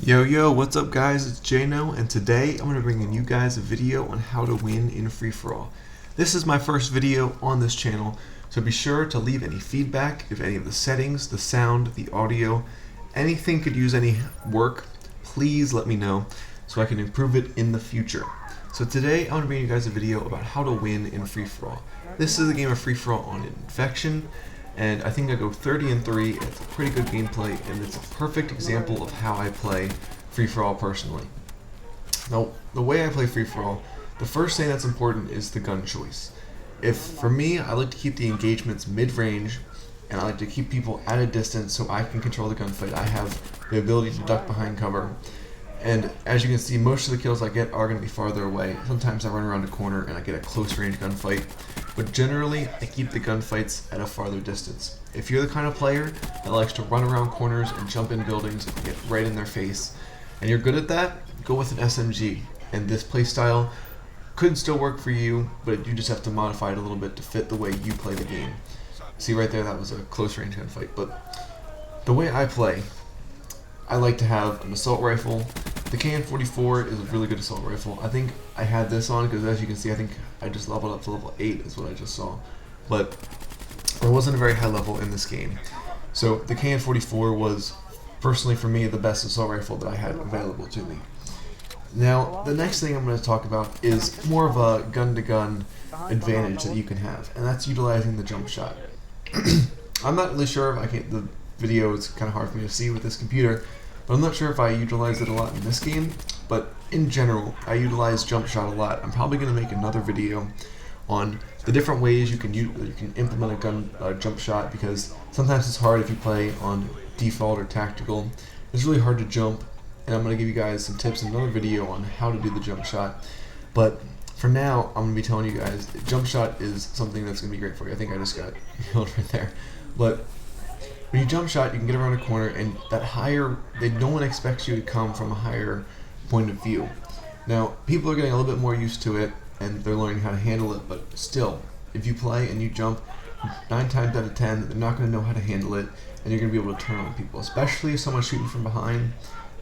Yo, what's up guys? It's Jano, and today I'm going to bring in you guys a video on how to win in free-for-all. This is my first video on this channel, so be sure to leave any feedback if any of the settings, the sound, the audio, anything could use any work. Please let me know so I can improve it in the future. So today I'm going to bring you guys a video about how to win in free-for-all. This is a game of free-for-all on Infection, and I think I go 30-3. It's a pretty good gameplay, and it's a perfect example of how I play free-for-all personally. Now, the way I play free-for-all, the first thing that's important is the gun choice. For me, I like to keep the engagements mid-range, and I like to keep people at a distance so I can control the gunfight. I have the ability to duck behind cover, and as you can see, most of the kills I get are going to be farther away. Sometimes I run around a corner and I get a close-range gunfight, but generally I keep the gunfights at a farther distance. If you're the kind of player that likes to run around corners and jump in buildings and get right in their face, and you're good at that, go with an SMG. And this playstyle could still work for you, but you just have to modify it a little bit to fit the way you play the game. See right there, that was a close-range gunfight. But the way I play, I like to have an assault rifle. The KN-44 is a really good assault rifle. I think I had this on because, as you can see, I think I just leveled up to level 8 is what I just saw. But it wasn't a very high level in this game. So the KN-44 was, personally for me, the best assault rifle that I had available to me. Now, the next thing I'm going to talk about is more of a gun-to-gun advantage that you can have, and that's utilizing the jump shot. I'm not really sure if I can, the video is kind of hard for me to see with this computer, but I'm not sure if I utilize it a lot in this game, but in general, I utilize jump shot a lot. I'm probably going to make another video on the different ways you can implement a jump shot, because sometimes it's hard if you play on default or tactical. It's really hard to jump, and I'm going to give you guys some tips in another video on how to do the jump shot. But for now, I'm going to be telling you guys that jump shot is something that's going to be great for you. I think I just got killed right there. But when you jump shot, you can get around a corner, and no one expects you to come from a higher point of view. Now, people are getting a little bit more used to it, and they're learning how to handle it, but still, if you play and you jump, 9 times out of 10, they're not going to know how to handle it, and you're going to be able to turn on people, especially if someone's shooting from behind.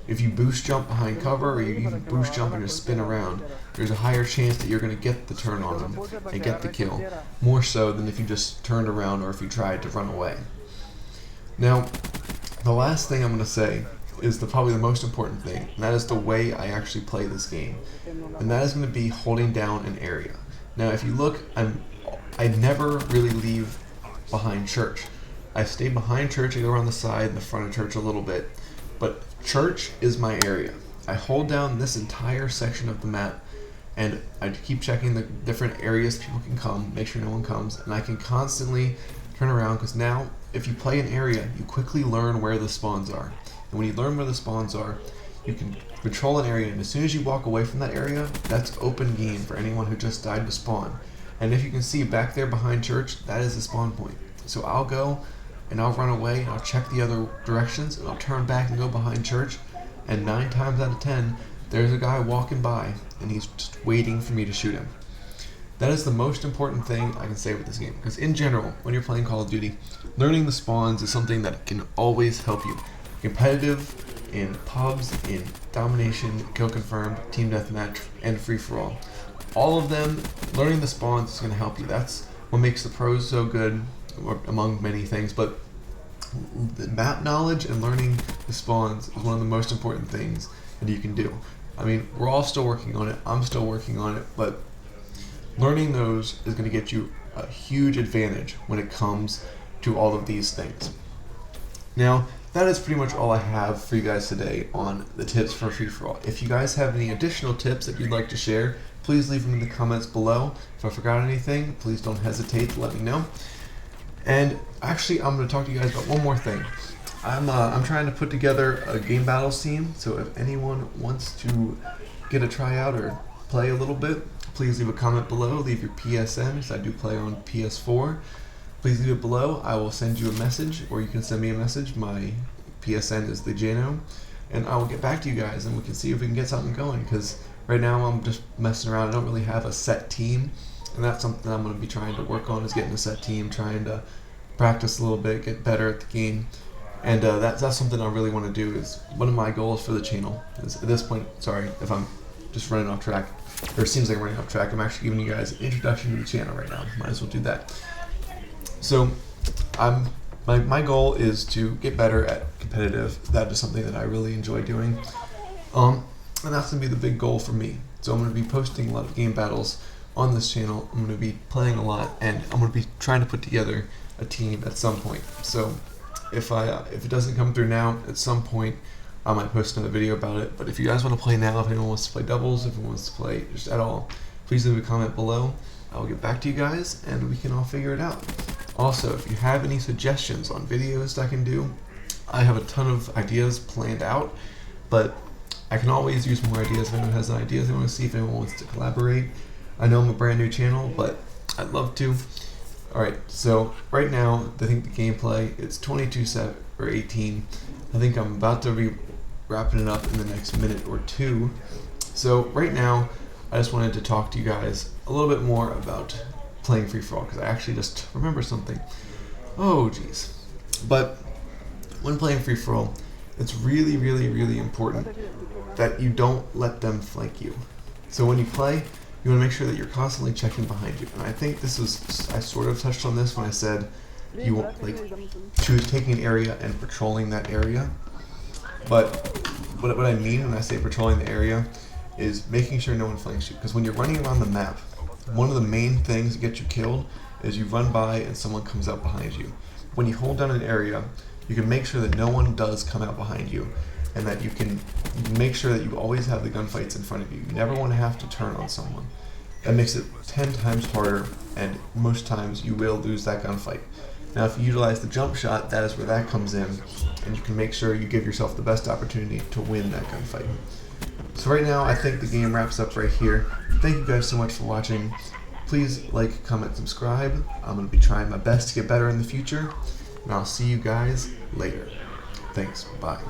If you boost jump behind cover, or you even boost jump and just spin around, there's a higher chance that you're going to get the turn on them and get the kill, more so than if you just turned around or if you tried to run away. Now, the last thing I'm going to say is probably the most important thing, and that is the way I actually play this game, and that is going to be holding down an area. Now, if you look, I never really leave behind church. I stay behind church, I go around the side and the front of church a little bit, but church is my area. I hold down this entire section of the map, and I keep checking the different areas people can come, make sure no one comes, and I can constantly turn around, because now if you play an area, you quickly learn where the spawns are. And when you learn where the spawns are, you can control an area, and as soon as you walk away from that area, that's open game for anyone who just died to spawn. And if you can see back there behind church, that is the spawn point. So I'll go and I'll run away and I'll check the other directions and I'll turn back and go behind church, and 9 times out of 10, there's a guy walking by and he's just waiting for me to shoot him. That is the most important thing I can say with this game, because in general, when you're playing Call of Duty, learning the spawns is something that can always help you. Competitive, in pubs, in domination, kill confirmed, team deathmatch, and free-for-all. All of them, learning the spawns is going to help you. That's what makes the pros so good, among many things, but the map knowledge and learning the spawns is one of the most important things that you can do. I mean, we're all still working on it, I'm still working on it, but learning those is going to get you a huge advantage when it comes to all of these things. Now, that is pretty much all I have for you guys today on the tips for free-for-all. If you guys have any additional tips that you'd like to share, please leave them in the comments below. If I forgot anything, please don't hesitate to let me know. And actually, I'm going to talk to you guys about one more thing. I'm trying to put together a game battles team, so if anyone wants to get a tryout or play a little bit, please leave a comment below, leave your PSN, because I do play on PS4. Please leave it below. I will send you a message, or you can send me a message. My PSN is the Jano, and I will get back to you guys, and we can see if we can get something going, because right now I'm just messing around. I don't really have a set team, and that's something I'm going to be trying to work on, is getting a set team, trying to practice a little bit, get better at the game. And that's something I really want to do. Is one of my goals for the channel is, at this point, sorry if I'm just running off track, or it seems like I'm running off track, I'm actually giving you guys an introduction to the channel right now. Might as well do that. So my goal is to get better at competitive. That is something that I really enjoy doing, and that's gonna be the big goal for me. So I'm gonna be posting a lot of game battles on this channel. I'm gonna be playing a lot, and I'm gonna be trying to put together a team at some point. So if it doesn't come through now, at some point I might post another video about it. But if you guys want to play now, if anyone wants to play doubles, if anyone wants to play just at all, please leave a comment below. I will get back to you guys and we can all figure it out. Also, if you have any suggestions on videos that I can do, I have a ton of ideas planned out, but I can always use more ideas. If anyone has ideas they want to see, if anyone wants to collaborate. I know I'm a brand new channel, but I'd love to. Alright, so right now, I think the gameplay, it's 22-7 or 18. I think I'm about to be wrapping it up in the next minute or two. So right now, I just wanted to talk to you guys a little bit more about playing free-for-all, because I actually just remember something. Oh, jeez. But when playing free-for-all, it's really, really, really important that you don't let them flank you. So when you play, you want to make sure that you're constantly checking behind you. And I think this is, I sort of touched on this when I said you want, like, taking an area and patrolling that area. But what I mean when I say patrolling the area is making sure no one flanks you. Because when you're running around the map, one of the main things that get you killed is you run by and someone comes out behind you. When you hold down an area, you can make sure that no one does come out behind you, and that you can make sure that you always have the gunfights in front of you. You never want to have to turn on someone. That makes it 10 times harder, and most times you will lose that gunfight. Now if you utilize the jump shot, that is where that comes in, and you can make sure you give yourself the best opportunity to win that gunfight. So right now, I think the game wraps up right here. Thank you guys so much for watching. Please like, comment, subscribe. I'm going to be trying my best to get better in the future, and I'll see you guys later. Thanks, bye.